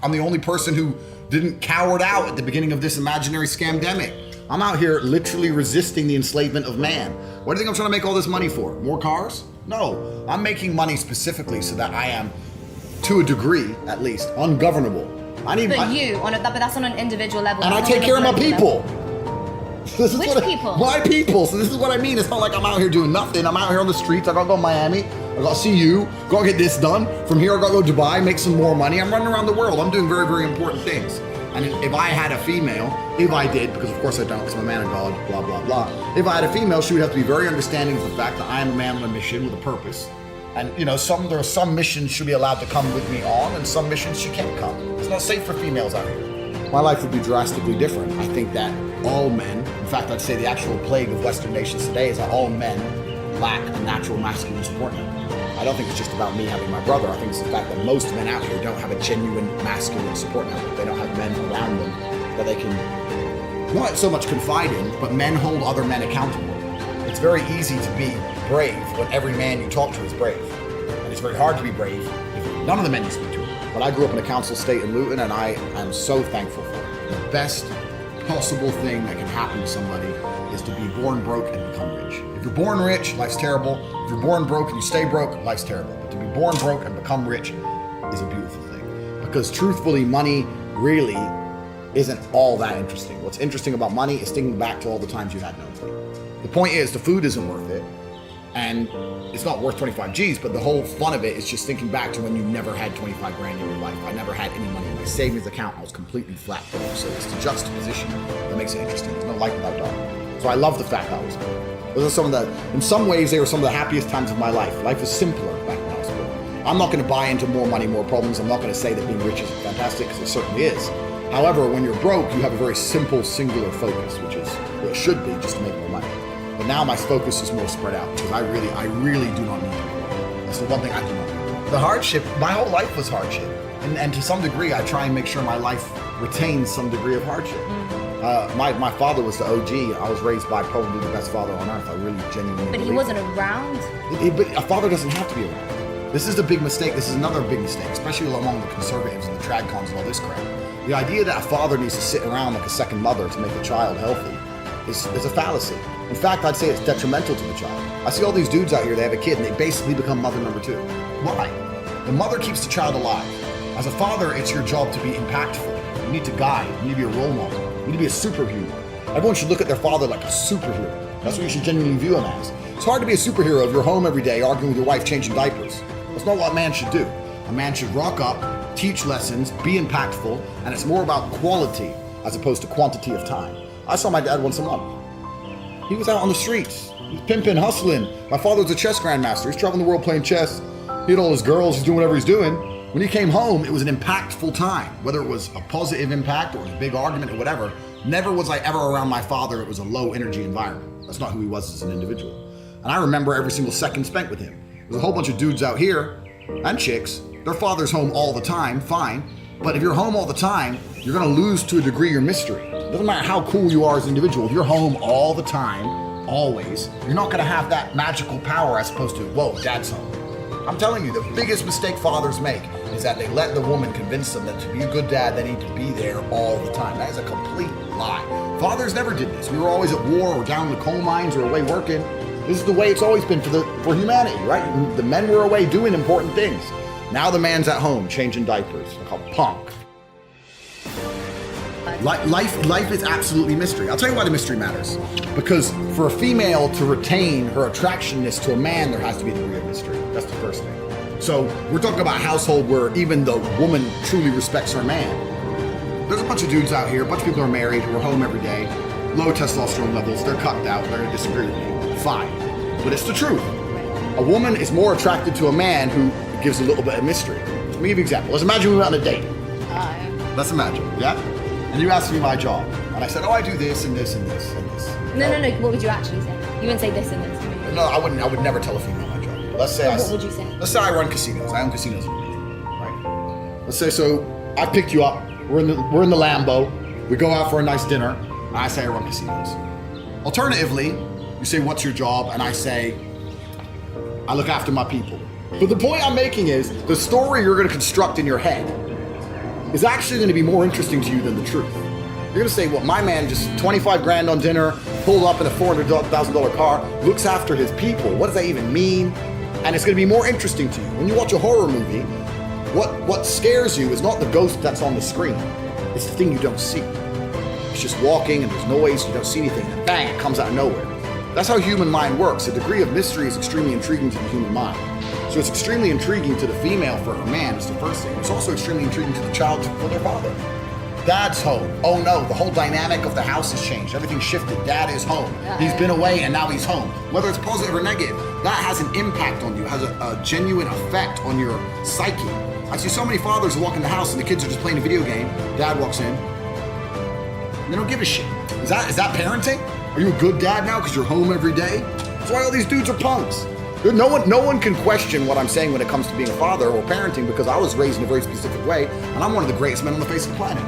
I'm the only person who didn't cowered out at the beginning of this imaginary scamdemic. I'm out here literally resisting the enslavement of man. What do you think I'm trying to make all this money for? More cars? No, I'm making money specifically so that I am, to a degree at least, ungovernable. But that's on an individual level. And I take care of my people. Which people? My people. So this is what I mean. It's not like I'm out here doing nothing. I'm out here on the streets. I gotta go to Miami. I gotta see you. Gotta get this done. From here, I gotta go to Dubai, make some more money. I'm running around the world. I'm doing very, very important things. And if I had a female, if I did, because of course I don't, because I'm a man of God, blah, blah, blah. If I had a female, she would have to be very understanding of the fact that I am a man on a mission with a purpose. And there are some missions she'll be allowed to come with me on, and some missions she can't come. It's not safe for females out here. My life would be drastically different. I think that all men, in fact, I'd say the actual plague of Western nations today is that all men lack a natural masculine support network. I don't think it's just about me having my brother. I think it's the fact that most men out here don't have a genuine masculine support network. They don't have men around them that they can not so much confide in, but men hold other men accountable. It's very easy to be brave when every man you talk to is brave. And it's very hard to be brave if none of the men you speak to. But I grew up in a council state in Luton, and I am so thankful for it. The best possible thing that can happen to somebody is to be born broke and become rich. If you're born rich, life's terrible. If you're born broke and you stay broke, life's terrible. But to be born broke and become rich is a beautiful thing. Because truthfully, money really isn't all that interesting. What's interesting about money is thinking back to all the times you had no money. The point is, the food isn't worth it. And it's not worth 25 G's, but the whole fun of it is just thinking back to when you never had 25 grand in your life. I never had any money in my savings account. I was completely flat broke. So it's the juxtaposition that makes it interesting. There's no life without dark. So I love the fact that I was broke. Those are in some ways, they were some of the happiest times of my life. Life was simpler back when I was broke. I'm not going to buy into more money, more problems. I'm not going to say that being rich is fantastic, because it certainly is. However, when you're broke, you have a very simple, singular focus, which is what it should be, just to make more money. But now my focus is more spread out, because I really do not need it. That's the one thing I do not need. The hardship, my whole life was hardship. And to some degree, I try and make sure my life retains some degree of hardship. My father was the OG. I was raised by probably the best father on earth. I really genuinely But he wasn't around? But a father doesn't have to be around. This is the big mistake. This is another big mistake, especially among the conservatives and the tradcons and all this crap. The idea that a father needs to sit around like a second mother to make a child healthy is a fallacy. In fact, I'd say it's detrimental to the child. I see all these dudes out here, they have a kid and they basically become mother number two. Why? The mother keeps the child alive. As a father, it's your job to be impactful. You need to guide. You need to be a role model. You need to be a superhero. Everyone should look at their father like a superhero. That's what you should genuinely view him as. It's hard to be a superhero if you're home every day arguing with your wife, changing diapers. That's not what a man should do. A man should rock up, teach lessons, be impactful, and it's more about quality as opposed to quantity of time. I saw my dad once a month. He was out on the streets. He's pimping, hustling. My father was a chess grandmaster. He's traveling the world playing chess. He had all his girls. He's doing whatever he's doing. When he came home, it was an impactful time. Whether it was a positive impact or it was a big argument or whatever, never was I ever around my father. It was a low energy environment. That's not who he was as an individual. And I remember every single second spent with him. There's a whole bunch of dudes out here and chicks. Their father's home all the time, fine. But if you're home all the time, you're gonna lose to a degree your mystery. It doesn't matter how cool you are as an individual. If you're home all the time, always, you're not gonna have that magical power as opposed to, whoa, dad's home. I'm telling you, the biggest mistake fathers make is that they let the woman convince them that to be a good dad, they need to be there all the time. That is a complete lie. Fathers never did this. We were always at war or down in the coal mines or away working. This is the way it's always been for humanity, right? The men were away doing important things. Now the man's at home changing diapers. They're called punk. Life is absolutely mystery. I'll tell you why the mystery matters. Because for a female to retain her attractionness to a man, there has to be a degree of mystery. That's the first thing. So we're talking about a household where even the woman truly respects her man. There's a bunch of dudes out here, a bunch of people are married, who are home every day, low testosterone levels, they're cucked out, they're gonna disagree with me. Fine. But it's the truth. A woman is more attracted to a man who gives a little bit of mystery. Let me give you an example. Let's imagine we went on a date. Let's imagine, yeah? And you asked me my job. And I said, oh, I do this and this and this and this. No. What would you actually say? You wouldn't say this and this to me. No, I would never tell a female my job. Let's say what would you say? Let's say I run casinos. I own casinos in America, right? Let's say, so I picked you up. We're in the Lambo. We go out for a nice dinner. And I say I run casinos. Alternatively, you say, what's your job? And I say, I look after my people. But the point I'm making is the story you're going to construct in your head is actually going to be more interesting to you than the truth. You're going to say, well, my man just 25 grand on dinner, pulled up in a $400,000 car, looks after his people. What does that even mean? And it's going to be more interesting to you. When you watch a horror movie, what scares you is not the ghost that's on the screen. It's the thing you don't see. It's just walking and there's noise, you don't see anything, and bang, it comes out of nowhere. That's how human mind works. A degree of mystery is extremely intriguing to the human mind. So it's extremely intriguing to the female for her man, is the first thing. It's also extremely intriguing to the child for their father. Dad's home. Oh no, the whole dynamic of the house has changed. Everything shifted. Dad is home. He's been away and now he's home. Whether it's positive or negative, that has an impact on you, has a genuine effect on your psyche. I see so many fathers who walk in the house and the kids are just playing a video game. Dad walks in. They don't give a shit. Is that parenting? Are you a good dad now because you're home every day? That's why all these dudes are punks. No one can question what I'm saying when it comes to being a father or parenting, because I was raised in a very specific way and I'm one of the greatest men on the face of the planet.